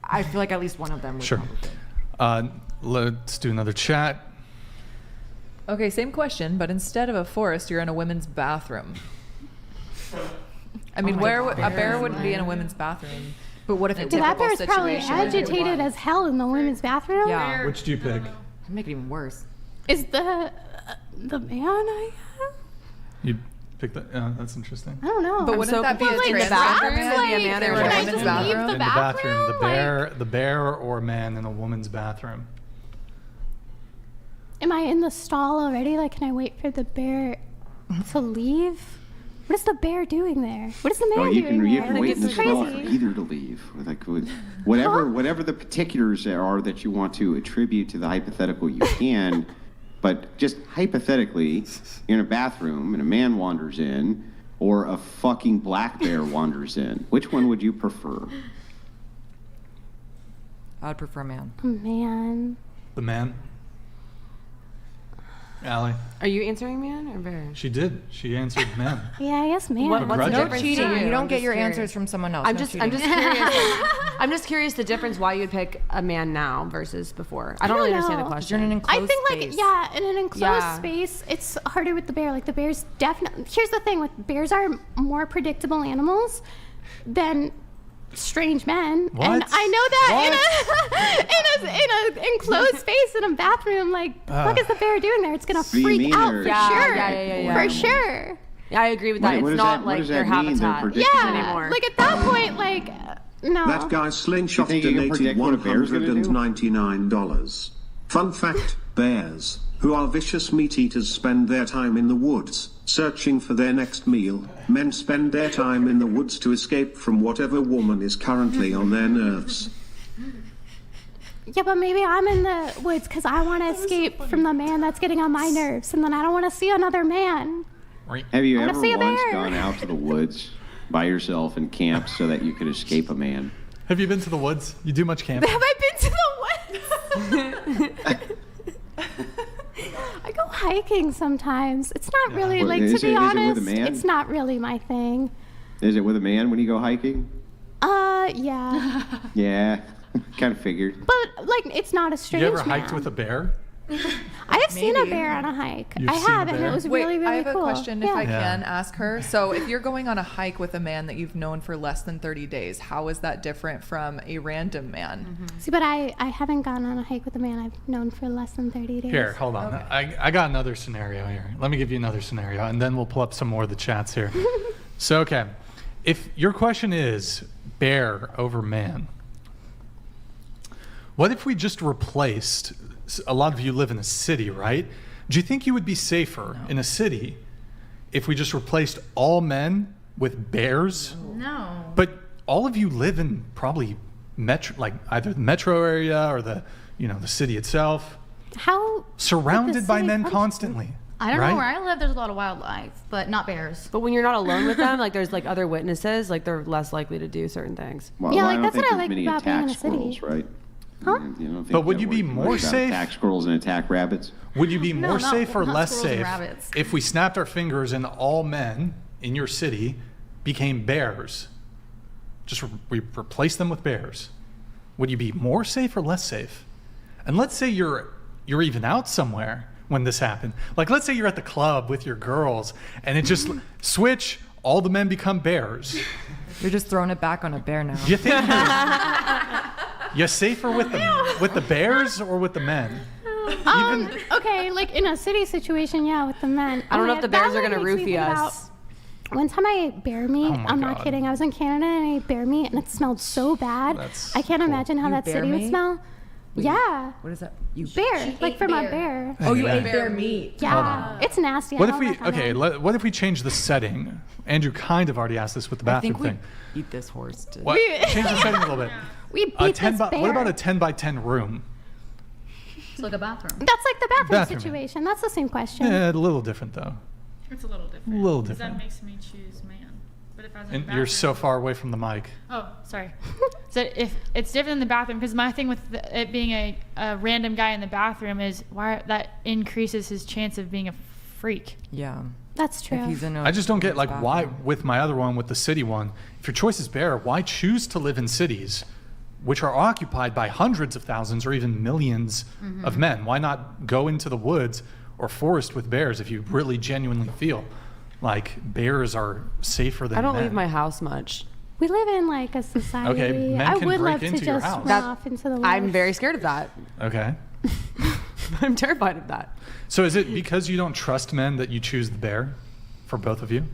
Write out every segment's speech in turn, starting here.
I feel like at least one of them would probably. Let's do another chat. Okay, same question, but instead of a forest, you're in a women's bathroom. I mean, a bear wouldn't be in a women's bathroom. But what if it that bear is probably agitated as hell in the women's bathroom? Yeah. Which do you pick? Make it even worse. Is the man, I guess? You pick that? That's interesting. I don't know. But wouldn't that be a confused. trans Bathroom? bathroom? Like, be a man They or were a in a women's women's bathroom? bathroom? In the bathroom, the bear or a man in a woman's bathroom. Am I in the stall already? Like, can I wait for the bear to leave? What is the bear doing there? What is the man doing there? You can wait in the stall for crazy. either to leave. Like, whatever the particulars are that you want to attribute to the hypothetical, you can. But just hypothetically, you're in a bathroom and a man wanders in, or a fucking black bear wanders in. Which one would you prefer? I would prefer man. Man. The man. Allie. Are you answering man or bear? She did. She answered man. Yeah, I guess man. What's the Begrudging. difference? Cheating. to You don't I'm get just your curious. answers from someone else. I'm No just cheating. curious. I'm just curious the difference why you'd pick a man now versus before. I don't really understand the know. question. You're in an enclosed I think, space. in an enclosed space, it's harder with the bear. Like, the bear's definitely... Here's the thing. Bears are more predictable animals than strange men. What? And I know that in a enclosed space in a bathroom, like, what is the bear doing there? It's going to do you freak mean out they're- for Yeah, sure. yeah. For sure. Yeah, I agree with that. What It's does not that- what like does their that mean, they're habitat predictable? anymore. Like, at that point, like, no. That guy Slingshot You think you can donated predict what a bear's gonna do? $199. Fun fact, bears, who are vicious meat eaters, spend their time in the woods, searching for their next meal. Men spend their time in the woods to escape from whatever woman is currently on their nerves. Yeah, but maybe I'm in the woods because I want to escape from the man that's getting on my nerves, and then I don't want to see another man. Have you I wanna ever see a once bear. gone out to the woods by yourself and camped so that you could escape a man? Have you been to the woods? You do much camping? Have I been to the woods? I go hiking sometimes. It's not really, Well, like, is to be it with a honest, man? it's not really my thing. Is it with a man when you go hiking? Yeah. Yeah, kind of figured. But, like, it's not a strange You ever man. hiked with a bear? I have seen a bear on a hike. You've I seen have, a and bear? it was Wait, really, really I have cool. a question yeah. if I Yeah. can ask her. So if you're going on a hike with a man that you've known for less than 30 days, how is that different from a random man? See, but I haven't gone on a hike with a man I've known for less than 30 days. Here, hold on. I got another scenario here. Let me give you another scenario, and then we'll pull up some more of the chats here. So, okay. If your question is bear over man, what if we just replaced, a lot of you live in a city, right? Do you think you would be safer in a city if we just replaced all men with bears? No. But all of you live in probably metro, like either the metro area or the city itself, How? surrounded by city men function? constantly. I don't right? know where I live. There's a lot of wildlife, but not bears. But when you're not alone with them, like there's like other witnesses, like they're less likely to do certain things. Well, Yeah, I like, don't that's think what I there's like many about being in attack a city. squirrels, right? Huh? You don't think But would that you be we're more worried about safe? Attack squirrels and attack rabbits? Would you be more no, safe or not less squirrels and safe rabbits. if we snapped our fingers and all men in your city became bears? Just we replace them with bears. Would you be more safe or less safe? And let's say you're even out somewhere when this happened. Like, let's say you're at the club with your girls and it just switch, all the men become bears. You're just throwing it back on a bear now. You think you're safer with the bears or with the men? Okay, like in a city situation, yeah, with the men. I don't know Okay, if the bears that are gonna one makes me roofie think about- us. One time I ate bear meat. Oh my I'm not God. kidding. I was in Canada and I ate bear meat and it smelled so bad. That's I can't cool. imagine how You that bear city would meat? smell. Yeah. What is that? You Bear, like ate from a bear. bear. Oh, you Yeah. ate bear meat. Yeah, it's nasty. What I if we don't recommend. what if we change the setting? Andrew kind of already asked this with the I bathroom think we thing. eat this horse. To... What? Change the setting a little bit. We beat this bear. What about a 10 by 10 room? It's like a bathroom. That's like the bathroom Bathroom. situation. That's the same question. Yeah, a little different though. It's a little different. A little 'cause different. That makes me choose man. But if I was in And the you're bathroom- so far away from the mic. Oh, sorry. So if it's different in the bathroom, because my thing with it being a random guy in the bathroom is why that increases his chance of being a freak. Yeah. That's true. If he's in a I just don't get like why bathroom. with my other one with the city one. If your choice is bear, why choose to live in cities which are occupied by hundreds of thousands or even millions of men. Why not go into the woods or forest with bears if you really genuinely feel like bears are safer than I don't men? leave my house much. We live in like a society. Okay, men I can would break love to into your just house. run off into the woods. I'm very scared of that. Okay. I'm terrified of that. So is it because you don't trust men that you choose the bear for both of you?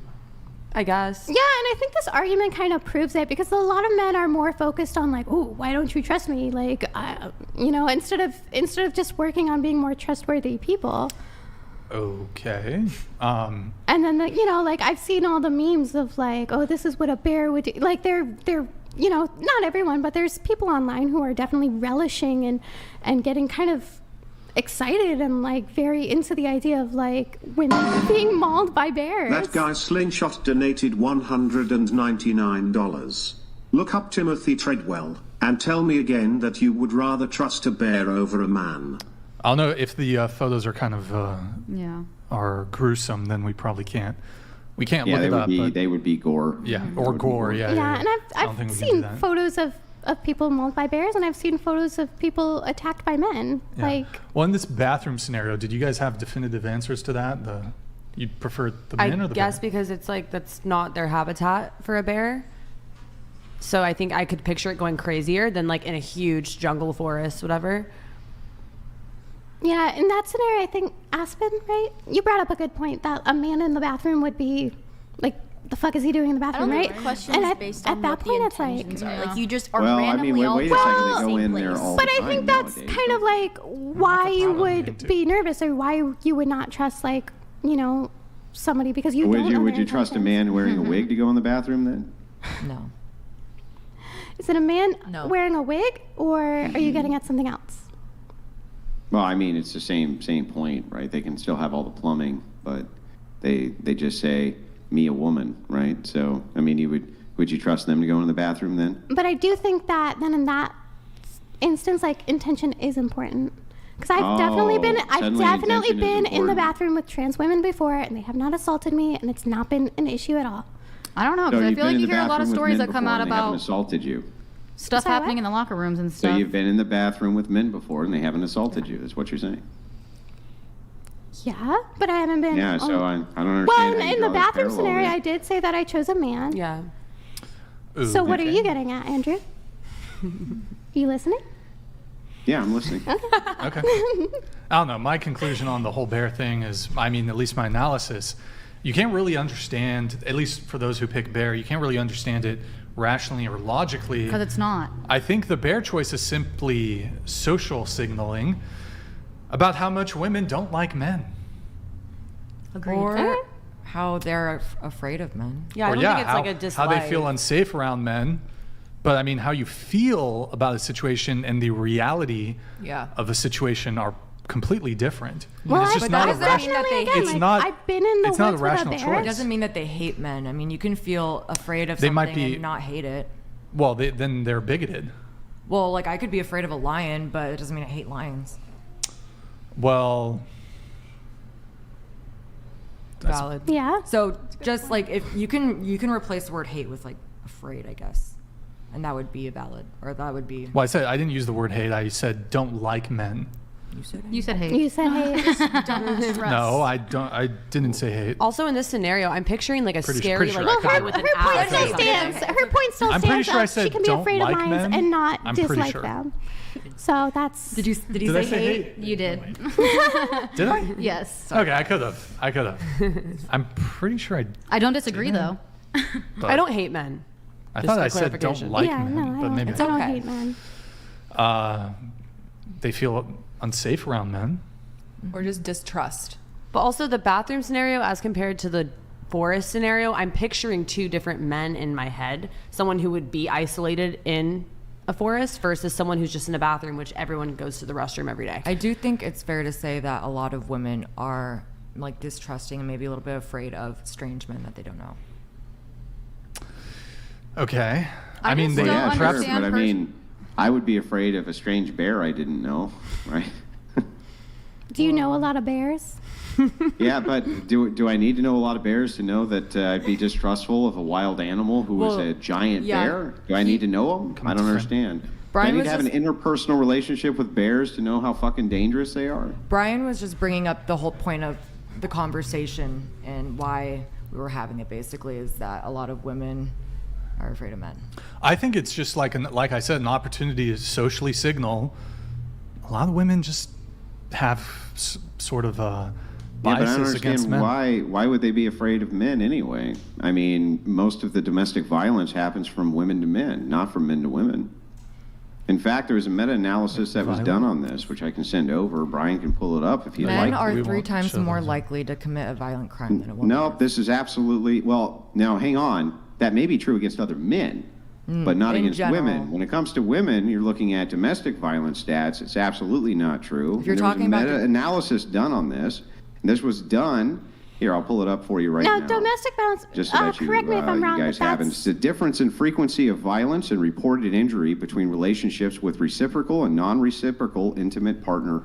I guess. Yeah, and I think this argument kind of proves it because a lot of men are more focused on like, oh, why don't you trust me? Like, instead of just working on being more trustworthy people. Okay. And then like I've seen all the memes of like, oh, this is what a bear would do. Like they're not everyone, but there's people online who are definitely relishing and getting kind of excited and like very into the idea of like women being mauled by bears. That guy Slingshot donated $199. Look up Timothy Treadwell and tell me again that you would rather trust a bear over a man. I'll know if the photos are kind of Yeah. are gruesome, then we probably can't. We can't Yeah, look they it would up. be. But They would be gore. yeah, That or would be gore. Yeah. Yeah, and I don't I've think we can do seen that. photos of people mauled by bears, and I've seen photos of people attacked by men. Yeah. Like, well, in this bathroom scenario, did you guys have definitive answers to that? You prefer the men I or the guess bear? because it's like that's not their habitat for a bear. So I think I could picture it going crazier than like in a huge jungle forest, whatever. yeah, in that scenario, I think Aspen, right? You brought up a good point that a man in the bathroom would be like, the fuck is he doing in the I bathroom, don't right? think the question And is at- based at on that what point, the it's like- intentions are. Like you just are Well, I randomly mean, all wait a put second. in They the go same in there place. all But the I time think that's nowadays. kind of like why you problem would into. be nervous or why you would not trust like, somebody because you Would don't you know would their you trust a intentions. man wearing a wig to go in the bathroom then? No. Is it a man No. wearing a wig or are you getting at something else? Well, I mean, it's the same point, right? They can still have all the plumbing, but they just say me a woman, right? So, I mean, would you trust them to go in the bathroom then? But I do think that then in that instance, like intention is important. Because I've definitely been suddenly intention is in the important. bathroom with trans women before, and they have not assaulted me, and it's not been an issue at all. I don't know, So because I you've feel been like in you the hear a lot of bathroom with stories men that come before out and they haven't about assaulted you. stuff Sorry, happening what? in the locker rooms and So stuff. you've been in the bathroom with men before and they haven't assaulted you. That's what you're saying. Yeah, but I haven't been. Yeah. So I don't understand. Well, how you in the draw this bathroom parallel scenario, there. I did say that I chose a man. Yeah. Ooh, So what are okay. you getting at, Andrew? You listening? Yeah, I'm listening. Okay. I don't know. My conclusion on the whole bear thing is, I mean, at least my analysis, you can't really understand, at least for those who pick bear, you can't really understand it rationally or logically. Because it's not. I think the bear choice is simply social signaling about how much women don't like men. Agreed. Or how they're afraid of men. Yeah, I Or don't think it's how, like a dislike. how they feel unsafe around men. But I mean, how you feel about a situation and the reality Yeah. of a situation are completely different. Well, it's I- just but not a that doesn't mean rational. that they again, hate- It's like, not. I've been in the it's not a woods with a rational bear. It choice. doesn't mean that they hate men. I mean, you can feel afraid of They something might be- and not hate it. Well, then they're bigoted. Well, like I could be afraid of a lion, but it doesn't mean I hate lions. Well, that's- Valid. Yeah. So just like if you can replace the word hate with like afraid, I guess, and that would be a valid, or that would be. Well, I didn't use the word hate. I said don't like men. You said You said hate. You said, hey. No, I don't. I didn't say hate. Also, in this scenario, I'm picturing like a Pretty scary sure like I guy could- with an Her point axe. still stands. Her point still I'm stands. pretty sure I up. said she can be don't afraid like of lions men. and not I'm pretty dislike sure. them. So that's. Did he Did I say hate? You did. Did I? Yes. Okay, I could have. I'm pretty sure I. I don't disagree, though. But I don't hate men. I just thought for I said don't clarification. like yeah, men, no, I but don't, maybe I don't okay. hate men. they feel unsafe around men. or just distrust. But also the bathroom scenario as compared to the forest scenario, I'm picturing two different men in my head. Someone who would be isolated in a forest versus someone who's just in a bathroom, which everyone goes to the restroom every day. I do think it's fair to say that a lot of women are like distrusting and maybe a little bit afraid of strange men that they don't know. Okay. I mean, just they don't Yeah, sure. understand But I mean, I would be afraid of a strange bear I didn't know, right? Do you know a lot of bears? Yeah, but do I need to know a lot of bears to know that I'd be distrustful of a wild animal who was Well, a giant yeah. bear? Do I need to know them? I don't understand. Brian I need was to have just, an interpersonal relationship with bears to know how fucking dangerous they are. Brian was just bringing up the whole point of the conversation and why we were having it. Basically, is that a lot of women are afraid of men. I think it's just like I said, an opportunity to socially signal. A lot of women just have sort of Yeah, but I don't biases against men. understand why would they be afraid of men anyway? I mean, most of the domestic violence happens from women to men, not from men to women. In fact, there was a meta-analysis that was done on this, which I can send over. Brian can pull it up if you'd Men like. are we 3 won't times show more those. likely to commit a violent crime than a woman. No, this is absolutely, well, now hang on. That may be true against other men, but not in against general. women. When it comes to women, you're looking at domestic violence stats. It's absolutely not true. If you're And there was talking a about meta-analysis done on this. And this was done, here, I'll pull it up for you right Now, now. domestic violence, Just so that you, correct me if I'm wrong, you guys but have. And that's, it's the difference in frequency of violence and reported injury between relationships with reciprocal and non-reciprocal intimate partner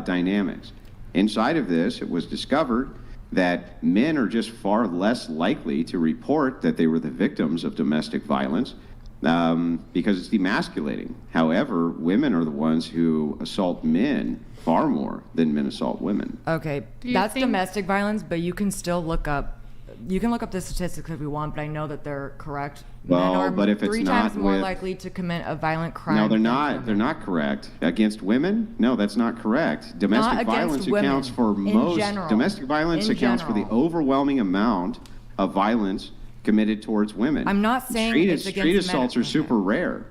dynamics. Inside of this, it was discovered that men are just far less likely to report that they were the victims of domestic violence because it's demasculating. However, women are the ones who assault men far more than men assault women. Okay, Do you that's think- domestic violence, but you can still look up. You can look up the statistics if you want, but I know that they're correct. Men Well, are but if it's 3 not times more with- likely to commit a violent crime. No, they're than not. women. They're not correct. Against women? No, that's not correct. Domestic Not against violence women, accounts for in most. general. Domestic violence In accounts for the general. overwhelming amount of violence committed towards women. I'm not saying street, it's against street men. assaults are super rare.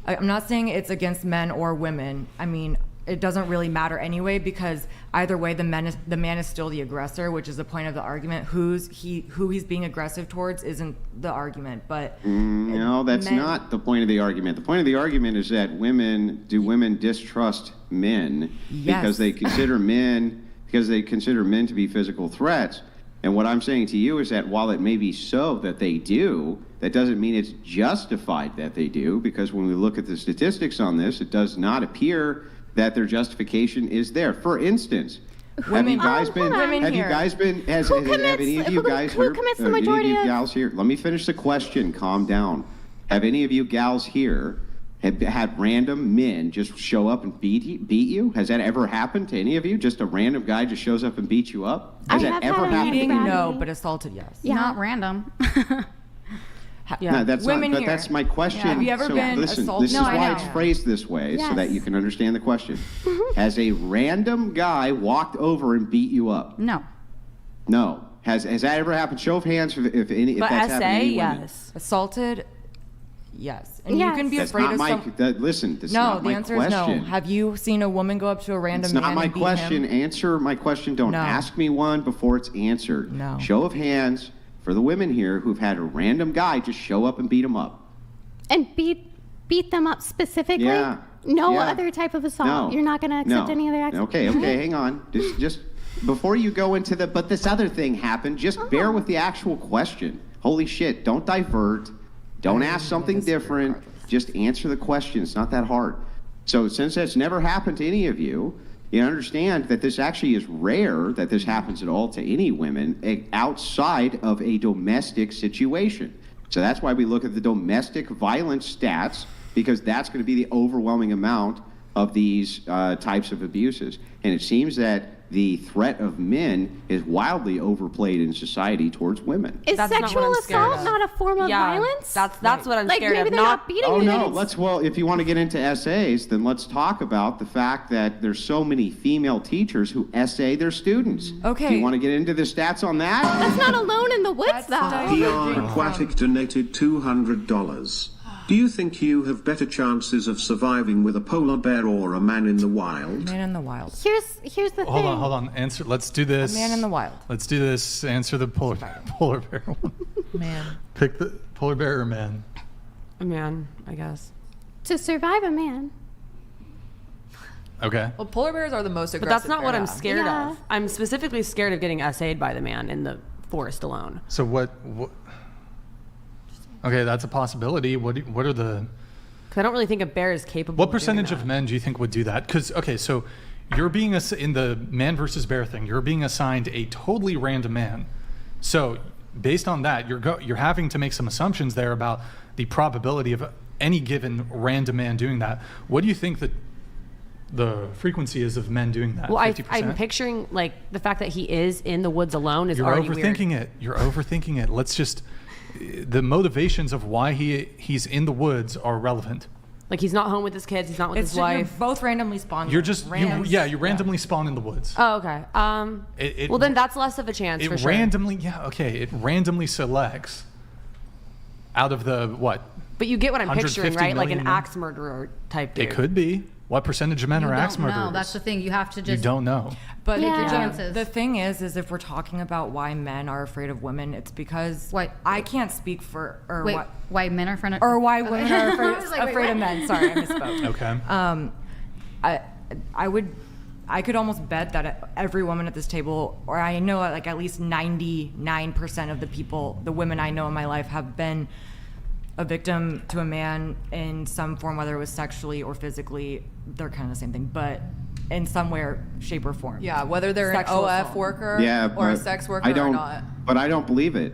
I'm not saying it's against men or women. I mean, it doesn't really matter anyway, because either way, the man is still the aggressor, which is the point of the argument. Who he's being aggressive towards isn't the argument, but No, that's men- not the point of the argument. The point of the argument is that women distrust men because Yes. they consider men to be physical threats. And what I'm saying to you is that while it may be so that they do, that doesn't mean it's justified that they do, because when we look at the statistics on this, it does not appear that their justification is there. For instance, have Women- you guys been? Women Have you here. guys been? Have any of you guys who here? commits the any of majority you of- gals here? Let me finish the question. Calm down. Have any of you gals here have had random men just show up and beat you? Has that ever happened to any of you? Just a random guy just shows up and beats you up? Has I that have ever had a happened? beating, Random no, guy. but assaulted, yes. Yeah. Not random. No, that's Women not. But here. that's my question. Have you ever so been listen, assaulted? this No, is I why know. it's phrased this way, so that Yes. you can understand the question. Has a random guy walked over and beat you up? No. No. Has that ever happened? Show of hands if But that's happened to SA, any women. yes. Assaulted, yes. And Yes. you can be That's afraid not of my. some. Listen, that's No, not the my answer question. is no. Have you seen a woman go up to a random It's man not my and beat question. him? Answer my question. Don't No. ask me one before it's answered. No. Show of hands for the women here who've had a random guy just show up and beat them up. and beat them up specifically? Yeah. No Yeah. other type of assault? No. You're not going to accept No. any other action? Okay, hang on. Just before you go into but this other thing happened, just bear with the actual question. Holy shit, don't divert. Don't ask something different. Just answer the question. It's not that hard. So since that's never happened to any of you, you understand that this actually is rare that this happens at all to any women outside of a domestic situation. So that's why we look at the domestic violence stats, because that's going to be the overwhelming amount of these types of abuses. And it seems that the threat of men is wildly overplayed in society towards women. Is That's not what sexual I'm scared assault of. not a form of Yeah, violence? that's what I'm like scared maybe of. they're not beating Oh you. no, it's- if you want to get into essays, then let's talk about the fact that there's so many female teachers who essay their students. Okay. Do you want to get into the stats on that? That's not alone in the woods, That's though. not- PR Aquatic donated $200. Do you think you have better chances of surviving with a polar bear or a man in the wild? Man in the wild. Here's the Hold thing. on, hold on. Answer. Let's do this. A man in the wild. Let's do this. Answer the polar bear one. Man. Pick the polar bear or man. A man, I guess. To survive a man. Okay. Well, polar bears are the most But aggressive. that's not what bear. I'm scared Yeah. of. I'm specifically scared of getting essayed by the man in the forest alone. So what okay, that's a possibility. What are the Because I don't really think a bear is capable what of doing percentage that. of men do you think would do that? Because okay, so you're being in the man versus bear thing. You're being assigned a totally random man. So based on that, you're having to make some assumptions there about the probability of any given random man doing that. What do you think that the frequency is of men doing that? Well, 50%? I'm picturing like the fact that he is in the woods alone is You're already overthinking weird. it. You're overthinking it. Let's just, the motivations of why he's in the woods are relevant. Like he's not home with his kids. He's not with his You're wife. both randomly spawned. You're just, Random. you randomly spawn in the woods. Oh, okay. Well, then that's less of a chance for It sure. randomly, it randomly selects out of the, what? But you get what I'm picturing, 150 right? Like an million axe murderer type dude. It could be. What percentage of men You are axe don't know. murderers? That's the thing. You have to just. You don't know. But Take your Yeah. chances. the thing is if we're talking about why men are afraid of women, it's because I can't speak for Wait, why men are afraid of. or why women are I was like, wait, afraid of what? men. Sorry, I misspoke. Okay. I could almost bet that every woman at this table, or I know like at least 99% of the women I know in my life have been a victim to a man in some form, whether it was sexually or physically. They're kind of the same thing, but in some way, shape, or form. Yeah, whether they're Sexual an OF assault. worker Yeah, or a but sex worker I don't, or not. But I don't believe it.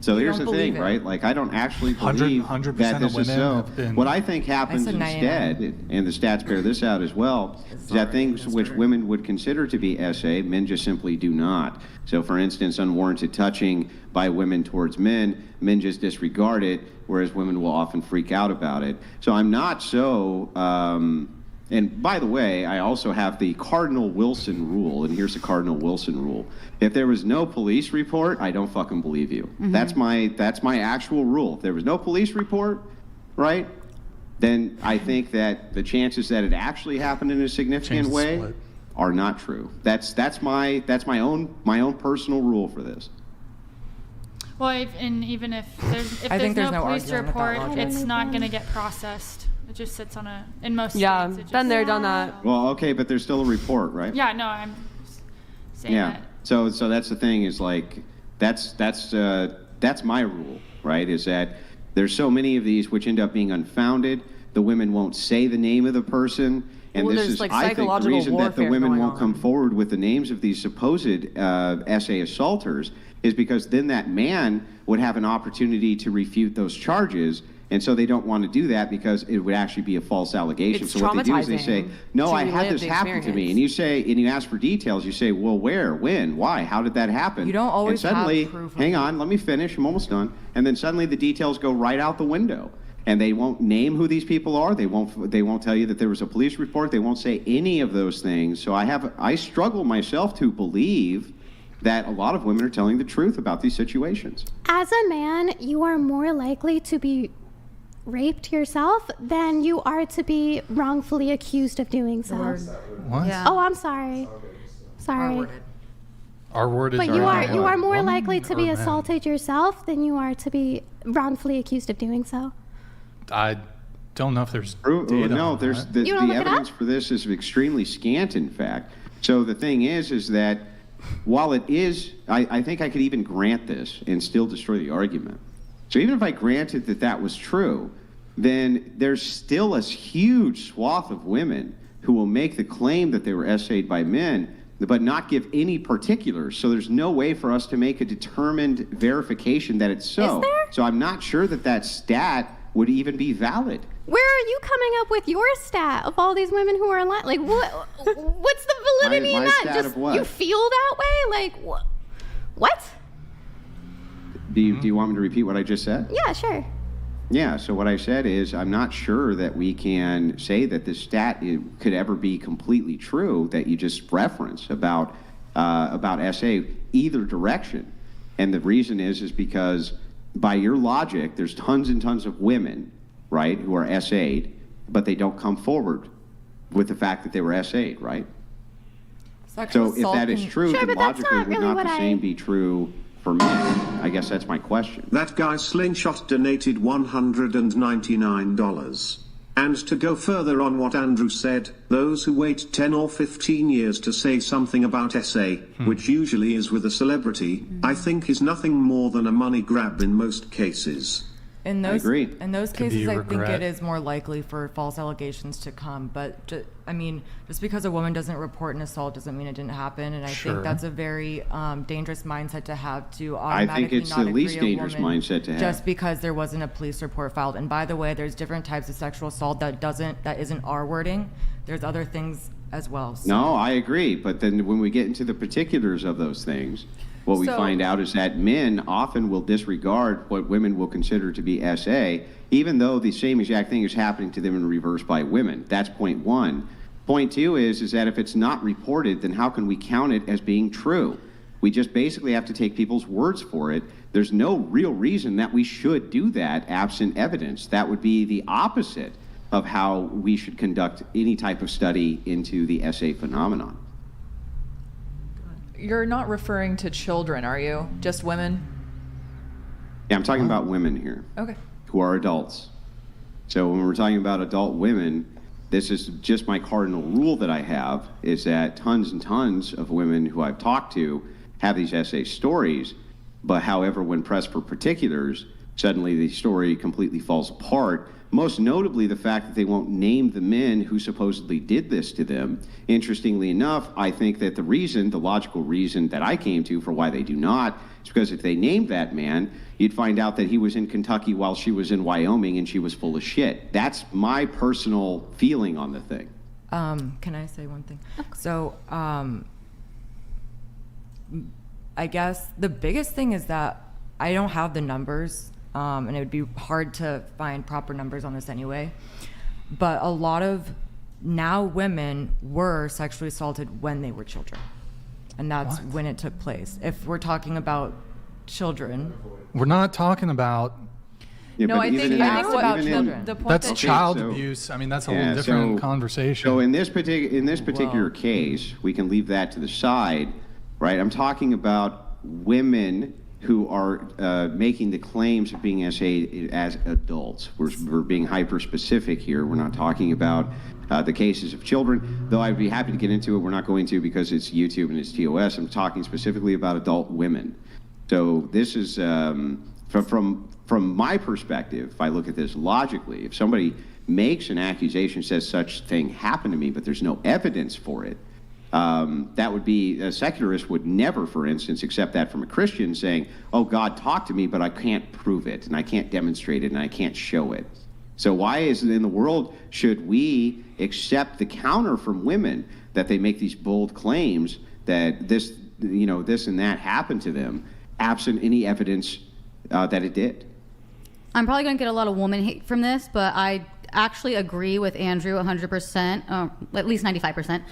So You here's the don't thing, believe it. right? Like, I don't actually 100% believe that this of is women so. have been- What I think happens I said instead, and the stats bear this out as well, is that things which women would consider to be SA, men just simply do not. So, for instance, unwarranted touching by women towards men just disregard it, whereas women will often freak out about it. So I'm not so... and by the way, I also have the Cardinal Wilson rule, and here's the Cardinal Wilson rule. If there was no police report, I don't fucking believe you. That's my actual rule. If there was no police report, right, then I think that the chances that it actually happened in a significant Chances way split. are not true. That's my own personal rule for this. Well, even if I think there's there's no police arguing with that report, logic. it's not going to get processed. It just sits on in most Yeah, states. It just, been there, done that. Well, okay, but there's still a report, right? Yeah, no, I'm saying Yeah. that. So that's the thing is like that's my rule, right? Is that there's so many of these which end up being unfounded. The women won't say the name of the person, and Well, this there's, is like, I think the psychological reason that the warfare women going won't on. come forward with the names of these supposed SA assaulters is because then that man would have an opportunity to refute those charges. And so they don't want to do that because it would actually be a false allegation. It's so what they do is they say, traumatizing no, to I had relive this the happen to me. experience. And you say, and you ask for details, you say, well, where, when, why, how did that happen? You don't always and suddenly, have proof of hang it. on, let me finish, I'm almost done. And then suddenly the details go right out the window. And they won't name who these people are. They won't tell you that there was a police report. They won't say any of those things. So I struggle myself to believe that a lot of women are telling the truth about these situations. As a man, you are more likely to be raped yourself than you are to be wrongfully accused of doing so. What? Yeah. Oh, I'm sorry. Sorry. Our word is But our you word. are more Woman likely to or be man? assaulted yourself than you are to be wrongfully accused of doing so. I don't know if there's No, data on there's that. the You don't look it evidence up? for this is extremely scant, in fact. So the thing is that while it is, I think I could even grant this and still destroy the argument. So even if I granted that that was true, then there's still a huge swath of women who will make the claim that they were SA'd by men, but not give any particulars. So there's no way for us to make a determined verification that it's so. Is there? So I'm not sure that that stat would even be valid. Where are you coming up with your stat of all these women who are alive? Like, what's the validity My in that? stat Just of what? you feel that way? Like, what? Do you want me to repeat what I just said? Yeah, sure. Yeah, so what I said is I'm not sure that we can say that this stat could ever be completely true that you just reference about SA either direction. And the reason is because by your logic, there's tons and tons of women, right, who are SA'd, but they don't come forward with the fact that they were SA'd, right? So if that is true, Sure, then but that's logically not would really not what the I- same be true for men? I guess that's my question. That guy Slingshot donated $199. And to go further on what Andrew said, those who wait 10 or 15 years to say something about SA, which usually is with a celebrity, I think is nothing more than a money grab in most cases. In I those, agree. In those Could be cases, I think regret. it is more likely for false allegations to come. But just because a woman doesn't report an assault doesn't mean it didn't happen. And I Sure. think that's a very dangerous mindset to have, to I think automatically it's not the agree least a dangerous woman mindset to have. just because there wasn't a police report filed. And by the way, there's different types of sexual assault that isn't our wording. There's other things as well. So. No, I agree. But then when we get into the particulars of those things, what we So- find out is that men often will disregard what women will consider to be SA, even though the same exact thing is happening to them in reverse by women. That's point one. Point two is that if it's not reported, then how can we count it as being true? We just basically have to take people's words for it. There's no real reason that we should do that absent evidence. That would be the opposite of how we should conduct any type of study into the SA phenomenon. You're not referring to children, are you? Just women? Yeah, I'm talking about women here Okay. who are adults. So when we're talking about adult women, this is just my cardinal rule that I have, is that tons and tons of women who I've talked to have these SA stories, but however, when pressed for particulars, suddenly the story completely falls apart. Most notably, the fact that they won't name the men who supposedly did this to them. Interestingly enough, I think that the logical reason that I came to for why they do not, is because if they named that man, you'd find out that he was in Kentucky while she was in Wyoming and she was full of shit. That's my personal feeling on the thing. Can I say one thing? So, I guess the biggest thing is that I don't have the numbers, and it would be hard to find proper numbers on this anyway. But a lot of now women were sexually assaulted when they were children. And that's when it took place. If we're talking about children. We're not talking about. Yeah, No, but I even think in- I think what even in- the point That's that child so- abuse. I mean, that's a Yeah, whole different so- conversation. So in this particular case, we can leave that to the side, right? I'm talking about women who are making the claims of being SA as adults. We're being hyper specific here. We're not talking about the cases of children, though I'd be happy to get into it. We're not going to because it's YouTube and it's TOS. I'm talking specifically about adult women. So this is from my perspective. If I look at this logically, if somebody makes an accusation, says such thing happened to me, but there's no evidence for it, that would be, a secularist would never, for instance, accept that from a Christian saying, oh, God talked to me, but I can't prove it, and I can't demonstrate it, and I can't show it. So why is it in the world should we accept the counter from women that they make these bold claims that this and that happened to them, absent any evidence that it did? I'm probably going to get a lot of woman hate from this, but I actually agree with Andrew 100%, at least 95%,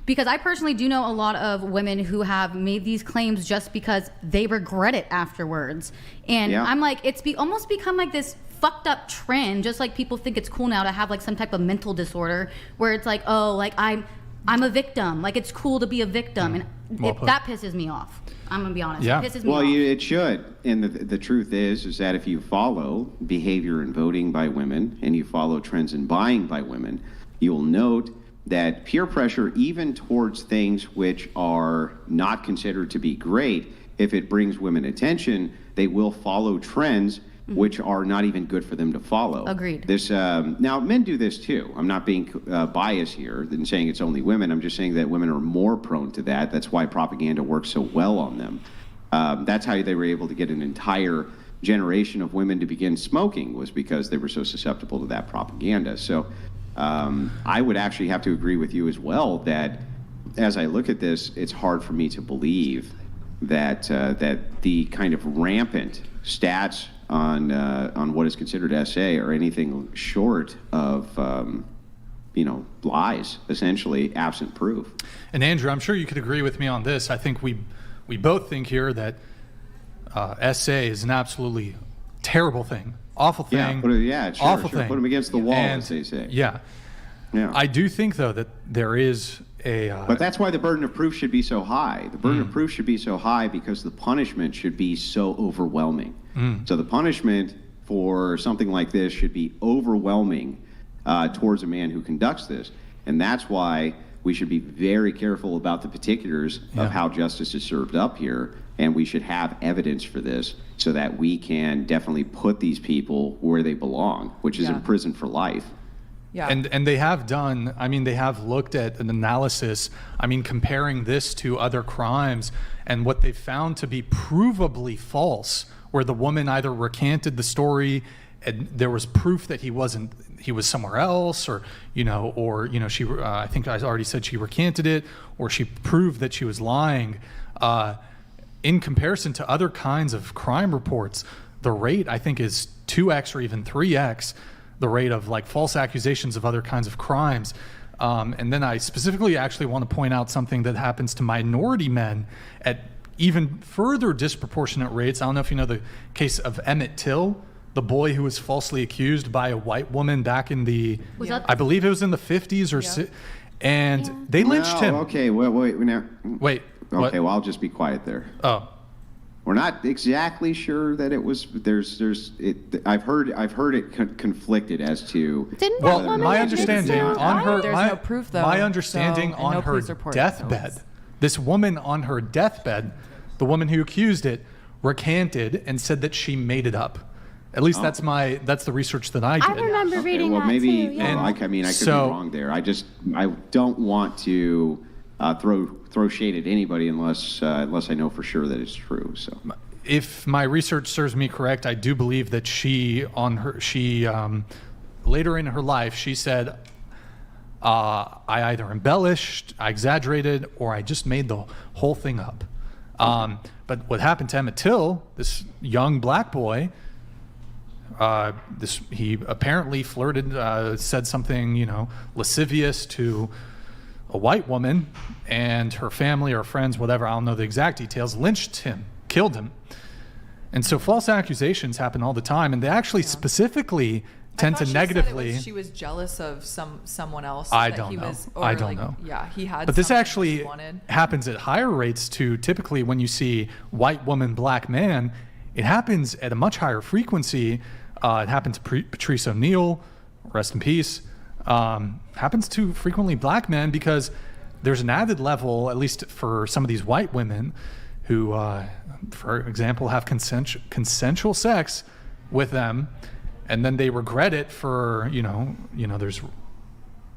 because I personally do know a lot of women who have made these claims just because they regret it afterwards. And Yeah. I'm like, it's almost become like this fucked up trend, just like people think it's cool now to have like some type of mental disorder where it's like, oh, like I'm a victim, like it's cool to be a victim, and Well put. that pisses me off. I'm gonna be honest. Yeah. It pisses me Well, off. it should. And the truth is that if you follow behavior in voting by women and you follow trends in buying by women, you will note that peer pressure, even towards things which are not considered to be great, if it brings women attention, they will follow trends which are not even good for them to follow. Agreed. This now, men do this too. I'm not being biased here and saying it's only women. I'm just saying that women are more prone to that. That's why propaganda works so well on them. That's how they were able to get an entire generation of women to begin smoking, was because they were so susceptible to that propaganda. So I would actually have to agree with you as well that as I look at this, it's hard for me to believe that that the kind of rampant stats on what is considered SA are anything short of lies, essentially, absent proof. And Andrew, I'm sure you could agree with me on this. I think we both think here that SA is an absolutely terrible thing, awful thing. Sure. Thing. Put them against the wall, And, as they say. Yeah. I do think, though, that there is a... But that's why the burden of proof should be so high. The burden of proof should be so high because the punishment should be so overwhelming. So the punishment for something like this should be overwhelming towards a man who conducts this. And that's why we should be very careful about the particulars of how justice is served up here, and we should have evidence for this so that we can definitely put these people where they belong, which is in prison for life. Yeah. And they have done, I mean, they have looked at an analysis, I mean, comparing this to other crimes, and what they found to be provably false, where the woman either recanted the story and there was proof that he was somewhere else, or she I think I already said she recanted it, or she proved that she was lying. In comparison to other kinds of crime reports, the rate I think is 2x or even 3x the rate of like false accusations of other kinds of crimes. And then I specifically actually want to point out something that happens to minority men at even further disproportionate rates. I don't know if you know the case of Emmett Till, the boy who was falsely accused by a white woman back in the, I believe it was in the 50s or and they lynched him. Okay, wait. Wait. Okay, well, I'll just be quiet there. Oh. We're not exactly sure that it was. I've heard it conflicted as to. Well, my understanding on her. There's no proof, though. My understanding on her deathbed, this woman on her deathbed, the woman who accused it, recanted and said that she made it up. At least that's the research that I did. I remember reading that maybe, too. Yeah. I could be wrong there. I don't want to throw shade at anybody unless I know for sure that it's true. So, if my research serves me correct, I do believe that she later in her life she said, I either embellished, I exaggerated, or I just made the whole thing up. But what happened to Emmett Till, this young black boy, he apparently flirted, said something, lascivious to a white woman, and her family or friends, whatever, I don't know the exact details, lynched him, killed him. And so false accusations happen all the time, and they actually specifically tend to negatively. She was jealous of someone else. I don't know. I don't know. Yeah, he had. But this actually happens at higher rates too. Typically, when you see white woman, black man, it happens at a much higher frequency. It happened to Patrice O'Neill, rest in peace. Happens to frequently black men because there's an added level, at least for some of these white women who, for example, have consensual sex with them, and then they regret it for, there's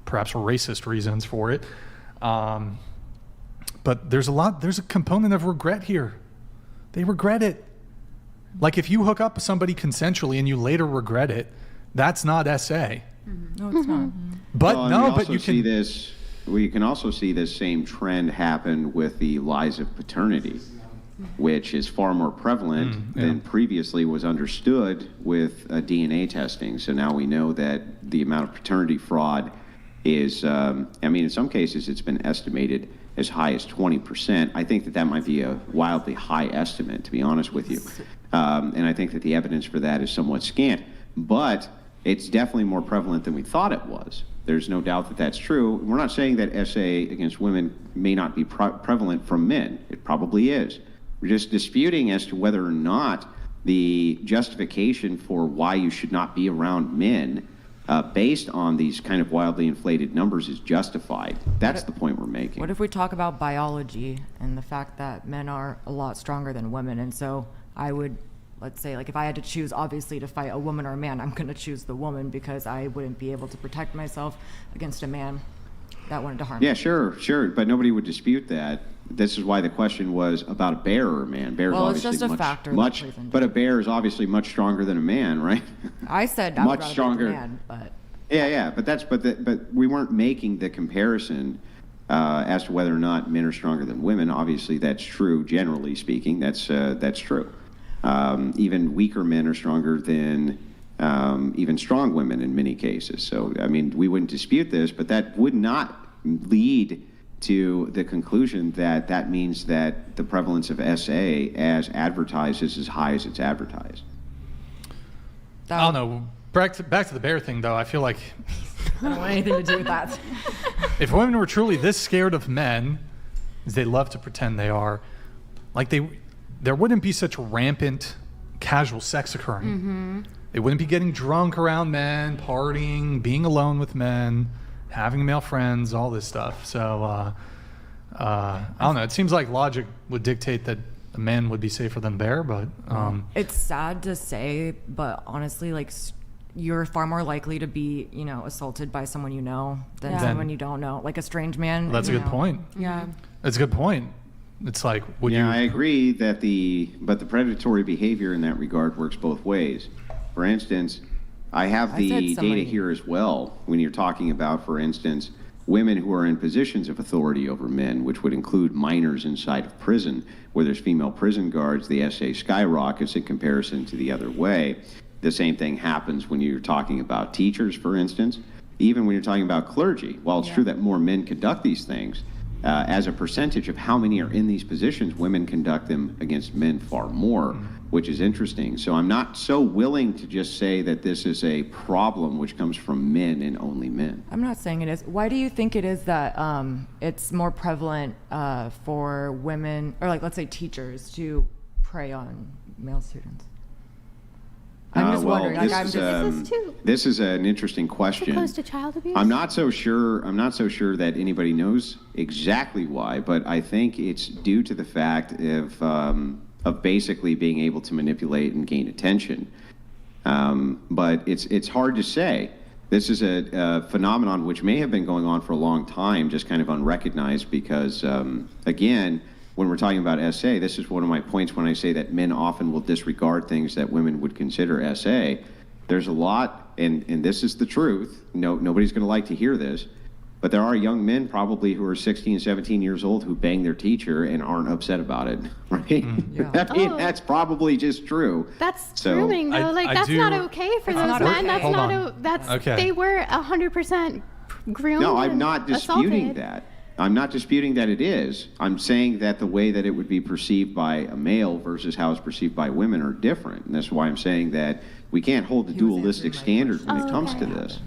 perhaps racist reasons for it. But there's a component of regret here. They regret it. Like if you hook up with somebody consensually and you later regret it, that's not SA. No, it's not. But you can see this. We can also see this same trend happen with the lies of paternity, which is far more prevalent than previously was understood with DNA testing. So now we know that the amount of paternity fraud is, in some cases it's been estimated as high as 20%. I think that might be a wildly high estimate, to be honest with you. And I think that the evidence for that is somewhat scant. But it's definitely more prevalent than we thought it was. There's no doubt that that's true. We're not saying that SA against women may not be prevalent from men. It probably is. We're just disputing as to whether or not the justification for why you should not be around men based on these kind of wildly inflated numbers is justified. That's the point we're making. What if we talk about biology and the fact that men are a lot stronger than women? And so I would, let's say, like if I had to choose, obviously, to fight a woman or a man, I'm going to choose the woman because I wouldn't be able to protect myself against a man that wanted to harm me. Yeah, sure. But nobody would dispute that. This is why the question was about a bear or a man. Bear is it's just a factor. But a bear is obviously much stronger than a man, right? I said I would rather stronger. be a man, but yeah. But we weren't making the comparison as to whether or not men are stronger than women. Obviously, that's true. Generally speaking, that's true. Even weaker men are stronger than even strong women in many cases. So, we wouldn't dispute this, but that would not lead to the conclusion that means that the prevalence of SA as advertised is as high as it's advertised. I don't know. Back to the bear thing, though, I feel like I don't want anything to do with that. If women were truly this scared of men, as they love to pretend they are, like there wouldn't be such rampant casual sex occurring. They wouldn't be getting drunk around men, partying, being alone with men. having male friends, all this stuff. So I don't know. It seems like logic would dictate that a man would be safer than a bear, but It's sad to say, but honestly, like you're far more likely to be, assaulted by someone you know than Yeah. someone you don't know, like a strange man. that's a good point. Yeah. That's a good point. It's like, would you? I agree that but the predatory behavior in that regard works both ways. For instance, I have I the said data somebody- here as well when you're talking about, for instance, women who are in positions of authority over men, which would include minors inside of prison, where there's female prison guards, the SA skyrockets in comparison to the other way. The same thing happens when you're talking about teachers, for instance. Even when you're talking about clergy, while it's true that more men conduct these things, as a percentage of how many are in these positions, women conduct them against men far more, which is interesting. So I'm not so willing to just say that this is a problem which comes from men and only men. I'm not saying it is. Why do you think it is that it's more prevalent for women, or like let's say teachers, to prey on male students? I'm just Well, wondering. Like, this I'm is, just. this is an interesting question. Close to child abuse. I'm not so sure that anybody knows exactly why, but I think it's due to the fact of basically being able to manipulate and gain attention. But it's hard to say. This is a phenomenon which may have been going on for a long time, just kind of unrecognized because, again, when we're talking about SA, this is one of my points when I say that men often will disregard things that women would consider SA. There's a lot, and this is the truth. Nobody's going to like to hear this, but there are young men probably who are 16, 17 years old who bang their teacher and aren't upset about it, right? Yeah. I mean, that's probably just true. That's So, grooming, though. I That's do- not okay for It's those not men. okay. That's Hold not. on. That's Okay. they were 100% groomed. No, I'm and not disputing assaulted. that. I'm not disputing that it is. I'm saying that the way that it would be perceived by a male versus how it's perceived by women are different. And that's why I'm saying that we can't hold the He was dualistic answering my standard when question. it comes Oh, to okay. this.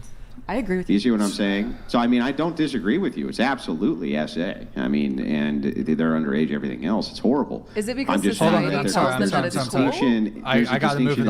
I agree with Do you you. see what I'm saying? So, I mean, I don't disagree with you. It's absolutely SA. I mean, and they're underage, everything else. It's horrible. Is it because I'm just society saying that tells there's them a that it's cool? distinction. I there's a gotta move distinction it